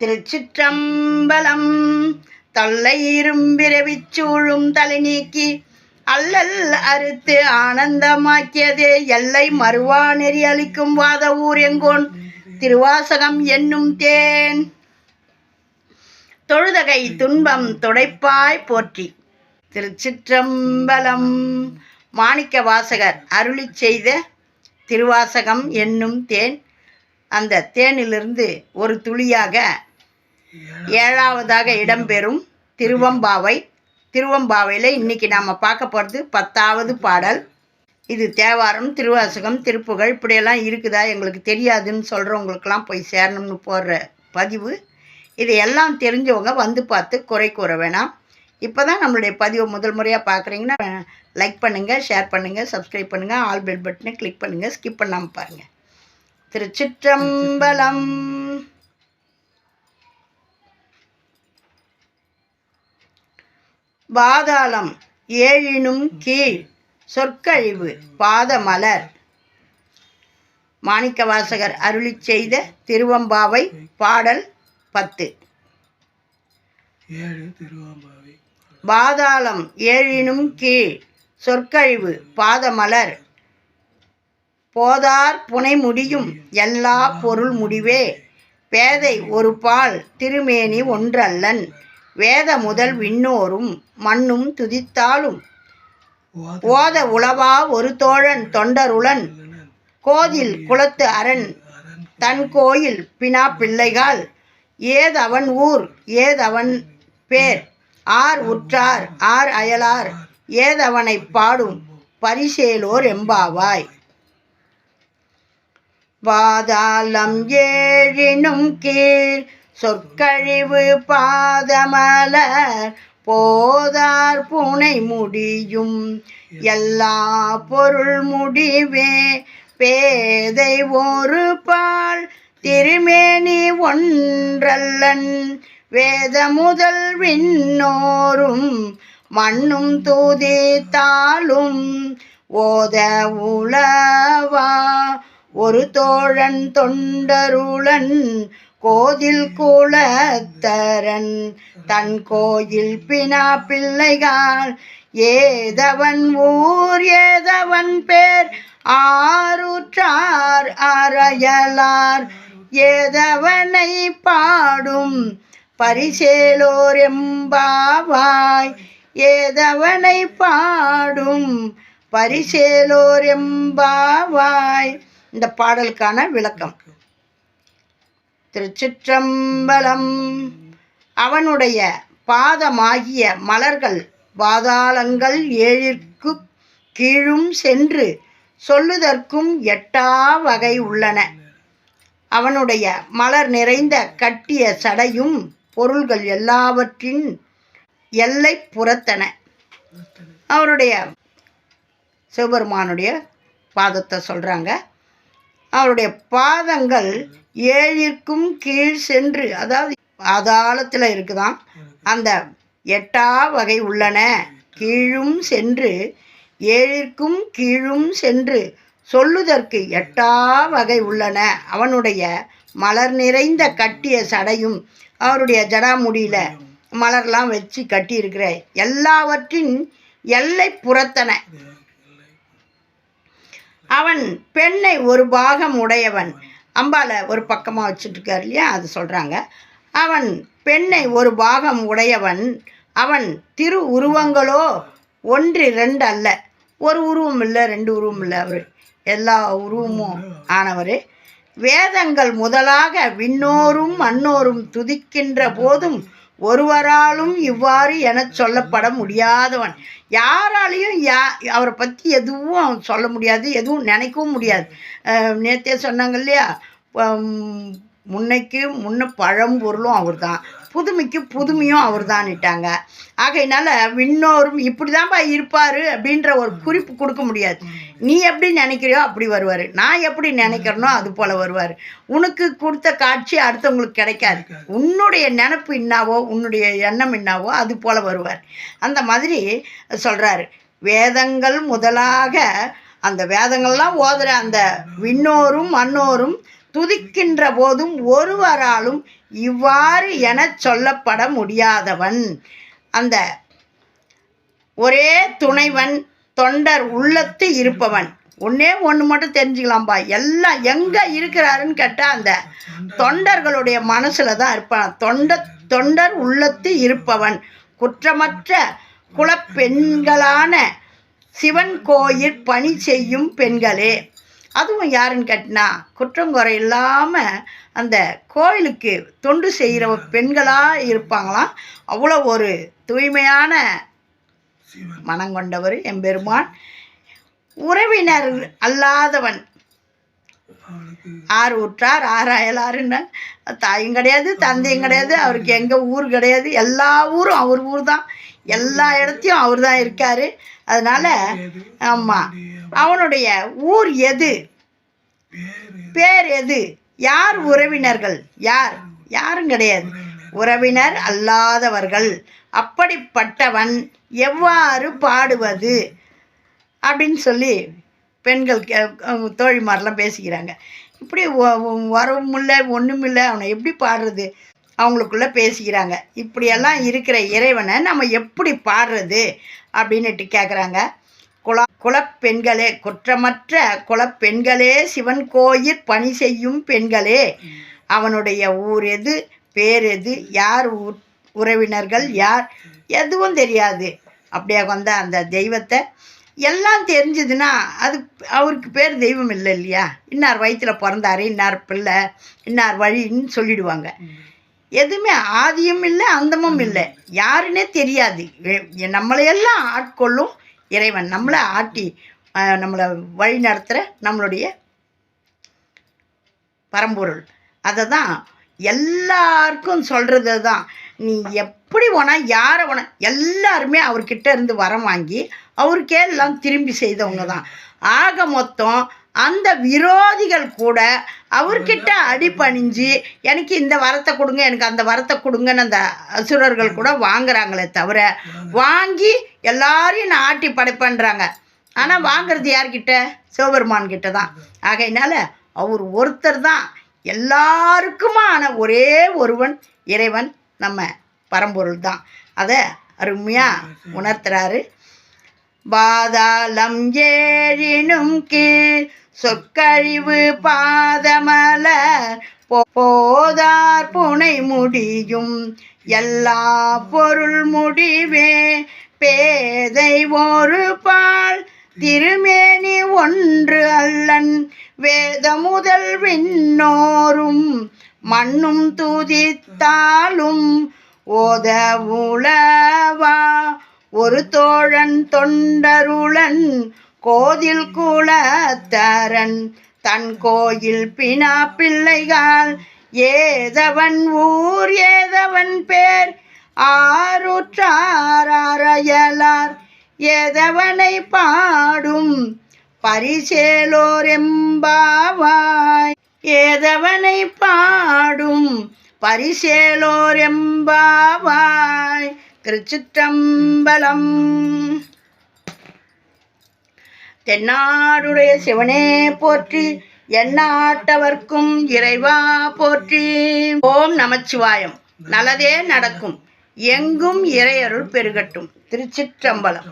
திருச்சிற்றம்பலம். தொல்லை இரும்பிரவிச் சூழும் தலை நீக்கி அல்லல் அறுத்து ஆனந்தமாக்கியதே எல்லை மறுவா நெறி அளிக்கும் வாத ஊர் எங்கோன் திருவாசகம் என்னும் தேன். தொழுதகை துன்பம் துடைப்பாய் போற்றி. திருச்சிற்றம்பலம். மாணிக்க வாசகர் அருளி செய்த திருவாசகம் என்னும் தேன். அந்த தேனிலிருந்து ஒரு துளியாக ஏழாவதாக இடம்பெறும் திருவம்பாவை. திருவம்பாவையில் இன்றைக்கி நாம் பார்க்க போகிறது 10வது பாடல். இது தேவாரம், திருவாசகம், திருப்புகழ் இப்படியெல்லாம் இருக்குதா எங்களுக்கு தெரியாதுன்னு சொல்கிறவங்களுக்கெல்லாம் போய் சேரணும்னு போடுற பதிவு. இதையெல்லாம் தெரிஞ்சவங்க வந்து பார்த்து குறை கூற வேணாம். இப்போ தான் நம்மளுடைய பதிவை முதல் முறையாக பார்க்குறீங்கன்னா லைக் பண்ணுங்கள், ஷேர் பண்ணுங்கள், சப்ஸ்கிரைப் பண்ணுங்கள், ஆல் பெல் பட்டனை கிளிக் பண்ணுங்கள், ஸ்கிப் பண்ணாமல் பாருங்கள். திருச்சிற்றம்பலம். பாதாளம் ஏழினும் கீழ் சொற்கழிவு பாதமலர். மாணிக்க வாசகர் அருளி செய்த திருவம்பாவை பாடல் 10. பாதாளம் ஏழினும் கீழ் சொற்கழிவு பாதமலர் போதார் புனை முடியும் எல்லா பொருள் முடிவே பேதை ஒரு பால் திருமேனி ஒன்றல்லன் வேத முதல் விண்ணோரும் மண்ணும் துதித்தாலும் ஓத உளவா ஒரு தோழன் தொண்டருளன் கோதில் குலத்து அரண் தன் கோயில் பினா பிள்ளைகால் ஏதவன் ஊர் ஏதவன் பேர் ஆர் உற்றார் ஆர் அயலார் ஏதவனை பாடும் பரிசேலோர் எம்பாவாய். பாதாளம் ஏழினும் கீழ் சொற்கழிவு பாதமலர் போதார் புனை முடியும் எல்லா பொருள் முடிவே பேதை ஒரு பால் திருமேனி ஒன்றல்லன் வேத முதல் விண்ணோரும் மண்ணும் தூதித்தாலும் ஓத உளவா ஒரு தோழன் தொண்டருளன் கோதில் குலத்தரன் தன் கோயில் பினா பிள்ளைகால் ஏதவன் ஊர் ஏதவன் பேர் ஆருற்றார் அறையலார் ஏதவனை பாடும் பரிசேலோர் எம்பாவாய். ஏதவனை பாடும் பரிசேலோர் எம்பாவாய். இந்த பாடலுக்கான விளக்கம். திருச்சிற்றம்பலம். அவனுடைய பாதமாகிய மலர்கள் பாதாளங்கள் ஏழிற்கு கீழும் சென்று சொல்லுதற்கும் எட்டா வகை உள்ளன. அவனுடைய மலர் நிறைந்த கட்டிய சடையும் பொருள்கள் எல்லாவற்றின் எல்லை புறத்தன. அவருடைய சிவபெருமானுடைய பாதத்தை சொல்கிறாங்க. அவருடைய பாதங்கள் ஏழிற்கும் கீழ் சென்று, அதாவது பாதாளத்தில் இருக்குதான், அந்த எட்டா வகை உள்ளன. கீழும் சென்று ஏழிற்கும் கீழும் சென்று சொல்லுதற்கு எட்டா வகை உள்ளன. அவனுடைய மலர் நிறைந்த கட்டிய சடையும் அவருடைய ஜடாமுடியில் மலர்லாம் வச்சு கட்டியிருக்கிற எல்லாவற்றின் எல்லை புறத்தன. அவன் பெண்ணை ஒரு பாகம் உடையவன். அம்பால ஒரு பக்கமாக வச்சுட்டுருக்கார் இல்லையா, அது சொல்கிறாங்க. அவன் பெண்ணை ஒரு பாகம் உடையவன். அவன் திரு உருவங்களோ 1 2 அல்ல. ஒரு உருவம் இல்லை, 2 உருவம் இல்லை, அவர் எல்லா உருவமும் ஆனவர். வேதங்கள் முதலாக விண்ணோரும் மண்ணோரும் துதிக்கின்ற போதும் ஒருவராலும் இவ்வாறு என சொல்லப்பட முடியாதவன். யாராலையும் அவரை பற்றி எதுவும் சொல்ல முடியாது, எதுவும் நினைக்கவும் முடியாது. நேற்றே சொன்னாங்க இல்லையா, முன்னைக்கு முன்ன பழம்பொருளும் அவர் தான், புதுமைக்கு புதுமையும் அவர் தான்ட்டாங்க. ஆகையினால விண்ணோரும் இப்படி தான்ப்பா இருப்பார் அப்படின்ற ஒரு குறிப்பு கொடுக்க முடியாது. நீ எப்படி நினைக்கிறியோ அப்படி வருவார், நான் எப்படி நினைக்கிறேனோ அது போல் வருவார். உனக்கு கொடுத்த காட்சி அடுத்தவங்களுக்கு கிடைக்காது. உன்னுடைய நினப்பு என்னாவோ, உன்னுடைய எண்ணம் என்னாவோ அது போல் வருவார். அந்த மாதிரி சொல்கிறாரு. வேதங்கள் முதலாக அந்த வேதங்கள்லாம் ஓதுகிற அந்த விண்ணோரும் மண்ணோரும் துதிக்கின்ற போதும் ஒருவராலும் இவ்வாறு எனச் சொல்லப்பட முடியாதவன். அந்த ஒரே துணைவன் தொண்டர் உள்ளத்து இருப்பவன். ஒன்றே ஒன்று மட்டும் தெரிஞ்சுக்கலாம்பா, எல்லாம் எங்கே இருக்கிறாருன்னு கேட்டால் அந்த தொண்டர்களுடைய மனசில் தான் இருப்பான். தொண்டர் உள்ளத்து இருப்பவன். குற்றமற்ற குலப்பெண்களான சிவன் கோயில் பணி செய்யும் பெண்களே. அதுவும் யாருன்னு கேட்டினா குற்றங்குறை இல்லாமல் அந்த கோயிலுக்கு தொண்டு செய்கிற பெண்களாக இருப்பாங்களாம். அவ்வளோ ஒரு தூய்மையான மனங்கொண்டவர் எம்பெருமான். உறவினர் அல்லாதவன். ஆறு உற்றார் ஆறு அயலாருன்னா தாயும் கிடையாது தந்தையும் கிடையாது, அவருக்கு எங்கள் ஊர் கிடையாது, எல்லா ஊரும் அவர் ஊர் தான், எல்லா இடத்தையும் அவர் தான் இருக்கார். அதனால் ஆமாம், அவனுடைய ஊர் எது, பேர் எது, யார் உறவினர்கள், யாரும் கிடையாது, உறவினர் அல்லாதவர்கள். அப்படிப்பட்டவன் எவ்வாறு பாடுவது அப்படின்னு சொல்லி பெண்கள் தோழிமாரெலாம் பேசிக்கிறாங்க. இப்படி வரவும் இல்லை ஒன்றும் இல்லை, அவனை எப்படி பாடுறது அவங்களுக்குள்ளே பேசிக்கிறாங்க. இப்படியெல்லாம் இருக்கிற இறைவனை நம்ம எப்படி பாடுறது அப்படின்னுட்டு கேட்குறாங்க. குலப்பெண்களே, குற்றமற்ற குலப்பெண்களே, சிவன் கோயில் பணி செய்யும் பெண்களே, அவனுடைய ஊர் எது, பேர் எது, யார் உறவினர்கள் யார், எதுவும் தெரியாது. அப்படியே வந்த அந்த தெய்வத்தை எல்லாம் தெரிஞ்சதுன்னா அது அவருக்கு பேர் தெய்வம் இல்லை இல்லையா? இன்னார் வயிற்றில் பிறந்தாரு, இன்னார் பிள்ளை, இன்னார் வழின்னு சொல்லிடுவாங்க. எதுவுமே ஆதியும் இல்லை அந்தமும் இல்லை, யாருன்னே தெரியாது. நம்மளையெல்லாம் ஆட்கொள்ளும் இறைவன், நம்மளை ஆட்டி நம்மளை வழி நடத்துகிற நம்மளுடைய பரம்பொருள். அதை தான் எல்லாருக்கும் சொல்கிறது தான். நீ எப்படி யாரை எல்லாருமே அவர்கிட்ட இருந்து வரம் வாங்கி அவருக்கே எல்லாம் திரும்பி செய்தவங்க தான். ஆக மொத்தம் அந்த விரோதிகள் கூட அவர்கிட்ட அடிபணிஞ்சு எனக்கு இந்த வரத்தை கொடுங்க, எனக்கு அந்த வரத்தை கொடுங்கன்னு அந்த அசுரர்கள் கூட வாங்குறாங்களே தவிர, வாங்கி எல்லாரையும் நான் ஆட்டி படைப்பேன்றாங்க. ஆனால் வாங்கிறது யார்கிட்ட? சிவபெருமான் கிட்ட தான். ஆகையினால அவர் ஒருத்தர் தான் எல்லாருக்குமான ஒரே ஒருவன் இறைவன், நம்ம பரம்பொருள் தான். அதை அருமையாக உணர்த்துறாரு. பாதாளம் ஏழினும் கீழ் சொற்கழிவு பாதமலர் போதார் புனை முடியும் எல்லா பொருள் முடிவே பேதை ஒரு பால் திருமேனி ஒன்று அல்லன் வேத முதல் விண்ணோரும் மண்ணும் துதித்தாலும் ஓத உளவா ஒரு தோழன் தொண்டருளன் கோதில் குலத்தரன் தன் கோயில் பினா பிள்ளைகள் ஏதவன் ஊர் ஏதவன் பேர் ஆருற்றார் அயலார் ஏதவனை பாடும் பரிசேலோர் எம்பாவாய் ஏதவனை பாடும் பரிசேலோர் எம்பாவாய். திருச்சிற்றம்பலம். தென்னாடுடைய சிவனே போற்றி, எந்நாட்டவர்க்கும் இறைவா போற்றி. ஓம் நமச்சிவாயம். நல்லதே நடக்கும், எங்கும் இறையருள் பெருகட்டும். திருச்சிற்றம்பலம்.